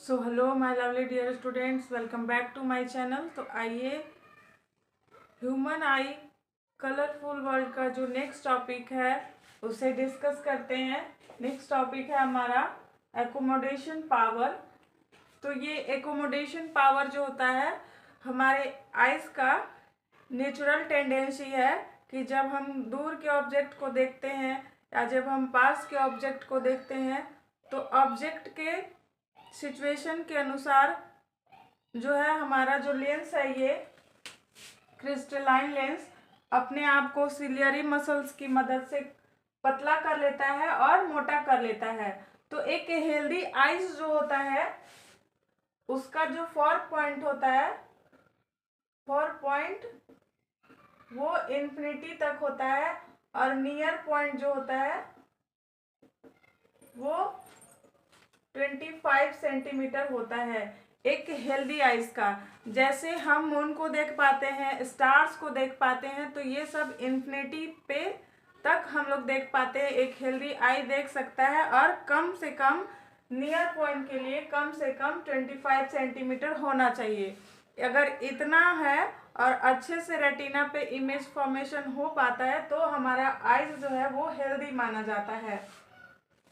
So hello my lovely dear students, welcome back to my channel. तो आइए human आई colourful world का जो next topic है उसे डिस्कस करते हैं। नेक्स्ट टॉपिक है हमारा एकोमोडेशन पावर। तो ये एकोमोडेशन पावर जो होता है हमारे आइज़ का नेचुरल टेंडेंसी है कि जब हम दूर के ऑब्जेक्ट को देखते हैं या जब हम पास के ऑब्जेक्ट को देखते हैं तो ऑब्जेक्ट के सिचुएशन के अनुसार जो है हमारा जो लेंस है ये क्रिस्टलाइन लेंस अपने आप को सिलियरी मसल्स की मदद से पतला कर लेता है और मोटा कर लेता है। तो एक हेल्दी आइज जो होता है उसका जो फॉर पॉइंट होता है, फॉर पॉइंट वो इन्फिनिटी तक होता है और नियर पॉइंट जो होता है वो 25 सेंटीमीटर होता है एक हेल्दी आइज का। जैसे हम मून को देख पाते हैं, स्टार्स को देख पाते हैं, तो ये सब इन्फिनिटी पे तक हम लोग देख पाते हैं, एक हेल्दी आई देख सकता है। और कम से कम नियर पॉइंट के लिए कम से कम 25 सेंटीमीटर होना चाहिए। अगर इतना है और अच्छे से रेटिना पे इमेज फॉर्मेशन हो पाता है तो हमारा आइज जो है वो हेल्दी माना जाता है।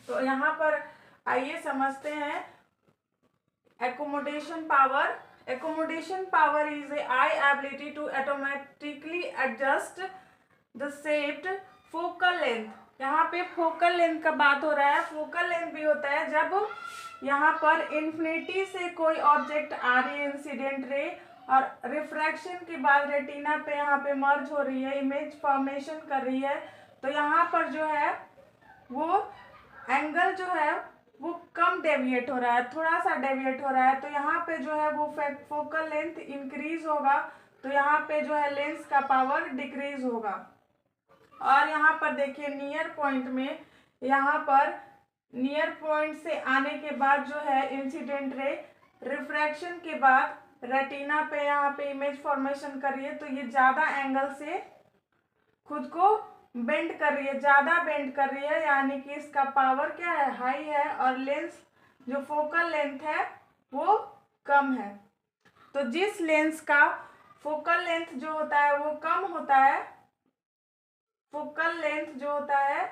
तो यहाँ पर आइए समझते हैं accommodation power. Accommodation power is a eye ability to automatically adjust the shaped focal length. यहाँ पे फोकल लेंथ का बात हो रहा है। फोकल लेंथ भी होता है जब यहाँ पर इन्फिनिटी से कोई ऑब्जेक्ट आ रही है, इंसिडेंट रे, और रिफ्रैक्शन के बाद रेटिना पे यहाँ पे मर्ज हो रही है, इमेज फॉर्मेशन कर रही है, तो यहाँ पर जो है वो एंगल जो है वो कम डेविएट हो रहा है, थोड़ा सा डेविएट हो रहा है। तो यहाँ पे जो है वो फोकल लेंथ इंक्रीज होगा, तो यहाँ पे जो है लेंस का पावर डिक्रीज होगा। और यहाँ पर देखिए नियर पॉइंट में, यहाँ पर नियर पॉइंट से आने के बाद जो है इंसिडेंट रे रिफ्रैक्शन के बाद रेटिना पे यहाँ पे इमेज फॉर्मेशन कर रही है, तो ये ज़्यादा एंगल से खुद को बेंड कर रही है, ज़्यादा बेंड कर रही है, यानी कि इसका पावर क्या है, हाई है, और लेंस जो फोकल लेंथ है वो कम है। तो जिस लेंस का फोकल लेंथ जो होता है वो कम होता है, फोकल लेंथ जो होता है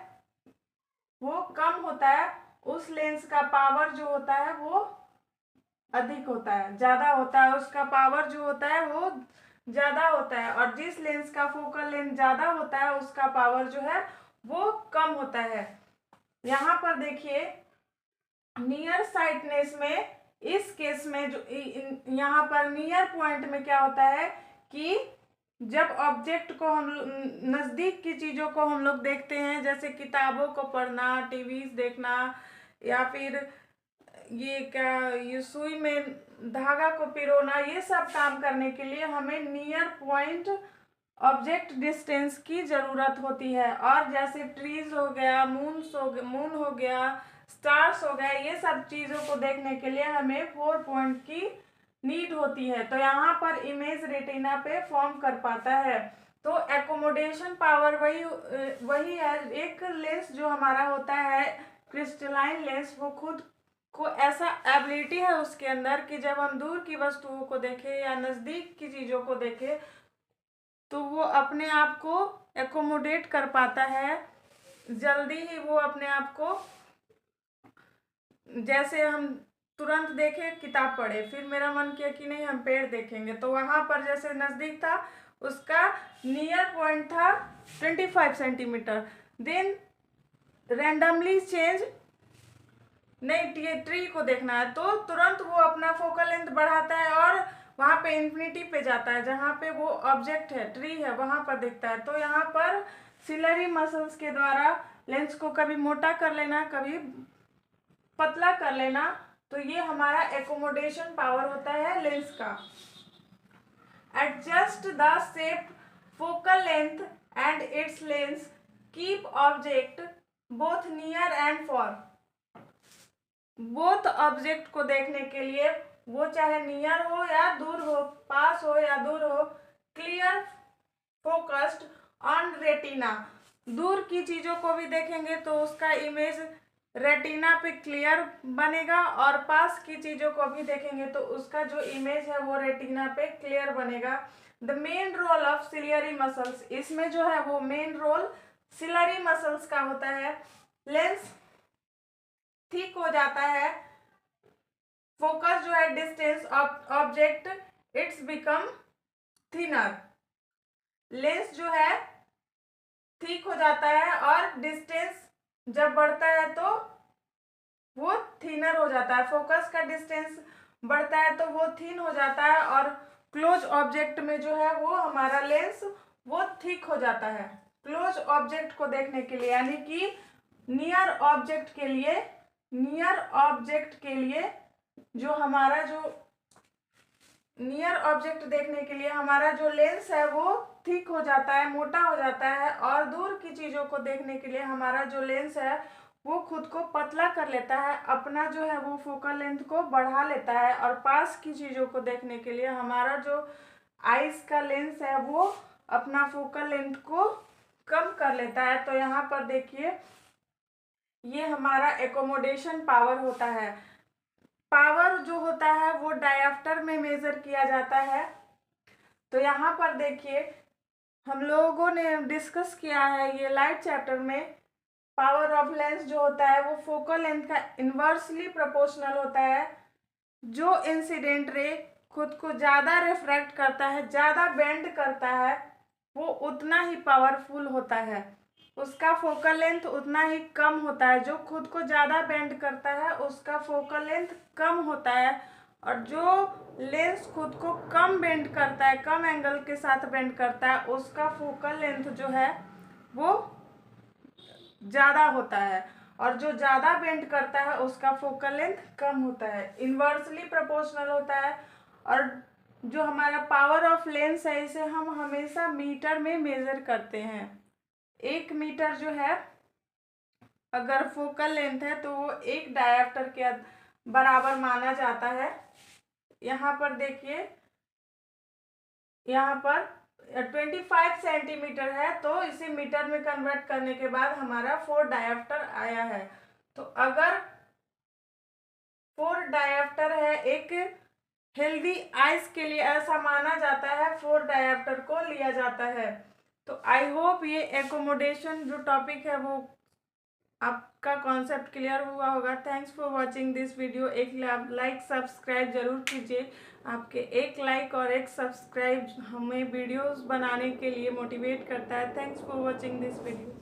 वो कम होता है, उस लेंस का पावर जो होता है वो अधिक होता है, ज़्यादा होता है, उसका पावर जो होता है वो ज़्यादा होता है। और जिस लेंस का फोकल लेंथ ज़्यादा होता है उसका पावर जो है वो कम होता है। यहाँ पर देखिए नियर साइटनेस में, इस केस में जो यहाँ पर नियर पॉइंट में क्या होता है कि जब ऑब्जेक्ट को हम नज़दीक की चीज़ों को हम लोग देखते हैं, जैसे किताबों को पढ़ना, टीवी देखना, या फिर ये क्या, ये सुई में धागा को पिरोना, ये सब काम करने के लिए हमें नियर पॉइंट ऑब्जेक्ट डिस्टेंस की ज़रूरत होती है। और जैसे ट्रीज हो गया, मून हो गया, स्टार्स हो गए, ये सब चीज़ों को देखने के लिए हमें 4 पॉइंट की नीड होती है। तो यहाँ पर इमेज रेटिना पे फॉर्म कर पाता है। तो एकोमोडेशन पावर वही है। एक लेंस जो हमारा होता है क्रिस्टलाइन लेंस, वो खुद को ऐसा एबिलिटी है उसके अंदर कि जब हम दूर की वस्तुओं को देखें या नज़दीक की चीज़ों को देखें तो वो अपने आप को एकोमोडेट कर पाता है, जल्दी ही वो अपने आप को, जैसे हम तुरंत देखे किताब पढ़े, फिर मेरा मन किया कि नहीं हम पेड़ देखेंगे, तो वहाँ पर जैसे नज़दीक था उसका नियर पॉइंट था 25 सेंटीमीटर, देन रैंडमली चेंज, नहीं ट्री को देखना है तो तुरंत वो अपना फोकल लेंथ बढ़ाता है और वहाँ पे इन्फिनिटी पे जाता है, जहाँ पे वो ऑब्जेक्ट है, ट्री है, वहाँ पर दिखता है। तो यहाँ पर सिलरी मसल्स के द्वारा लेंस को कभी मोटा कर लेना, कभी पतला कर लेना, तो ये हमारा एकोमोडेशन पावर होता है लेंस का। Adjust the shape, focal length and it's lens, keep object both near and for. Both object को देखने के लिए, वो चाहे नियर हो या दूर हो, पास हो या दूर हो, क्लियर फोकस्ड ऑन रेटिना। दूर की चीज़ों को भी देखेंगे तो उसका इमेज रेटिना पे क्लियर बनेगा और पास की चीज़ों को भी देखेंगे तो उसका जो इमेज है वो रेटिना पे क्लियर बनेगा। The main role of ciliary muscles, इसमें जो है वो मेन रोल सिलियरी मसल्स का होता है। लेंस थिक हो जाता है, फोकस जो है distance object it's become thinner. Lens जो है थिक हो जाता है और डिस्टेंस जब बढ़ता है तो वो थिनर हो जाता है। फोकस का डिस्टेंस बढ़ता है तो वो थिन हो जाता है और क्लोज ऑब्जेक्ट में जो है वो हमारा लेंस वो थिक हो जाता है। क्लोज ऑब्जेक्ट को देखने के लिए यानी कि नियर ऑब्जेक्ट के लिए, नियर ऑब्जेक्ट के लिए जो हमारा जो नियर ऑब्जेक्ट देखने के लिए हमारा जो लेंस है वो थिक हो जाता है, मोटा हो जाता है और दूर की चीज़ों को देखने के लिए हमारा जो लेंस है वो खुद को पतला कर लेता है, अपना जो है वो फोकल लेंथ को बढ़ा लेता है और पास की चीज़ों को देखने के लिए हमारा जो आइस का लेंस है वो अपना फोकल लेंथ को कम कर लेता है। तो यहाँ पर देखिए ये हमारा एकोमोडेशन पावर होता है। पावर जो होता है वो डायप्टर में मेजर किया जाता है। तो यहाँ पर देखिए हम लोगों ने डिस्कस किया है ये लाइट चैप्टर में, पावर ऑफ लेंस जो होता है वो फोकल लेंथ का इन्वर्सली प्रोपोर्शनल होता है। जो इंसिडेंट रे खुद को ज़्यादा रिफ्रैक्ट करता है, ज़्यादा बेंड करता है, वो उतना ही पावरफुल होता है, उसका फोकल लेंथ उतना ही कम होता है। जो खुद को ज़्यादा बेंड करता है उसका फोकल लेंथ कम होता है और जो लेंस खुद को कम बेंड करता है, कम एंगल के साथ बेंड करता है, उसका फोकल लेंथ जो है वो ज़्यादा होता है और जो ज़्यादा बेंड करता है उसका फोकल लेंथ कम होता है। इन्वर्सली प्रोपोर्शनल होता है। और जो हमारा पावर ऑफ लेंस है इसे हम हमेशा मीटर में मेजर करते हैं। 1 मीटर जो है अगर फोकल लेंथ है तो वो 1 डायप्टर के बराबर माना जाता है। यहाँ पर देखिए यहाँ पर 25 सेंटीमीटर है तो इसे मीटर में कन्वर्ट करने के बाद हमारा 4 डायप्टर आया है। तो अगर 4 डायप्टर है एक हेल्दी आइज के लिए ऐसा माना जाता है, 4 डायप्टर को लिया जाता है। तो आई होप ये एकोमोडेशन जो टॉपिक है वो आपका कॉन्सेप्ट क्लियर हुआ होगा। Thanks for watching this video. एक लाइक सब्सक्राइब जरूर कीजिए। आपके एक लाइक और एक सब्सक्राइब हमें वीडियोस बनाने के लिए मोटिवेट करता है। Thanks for watching this video.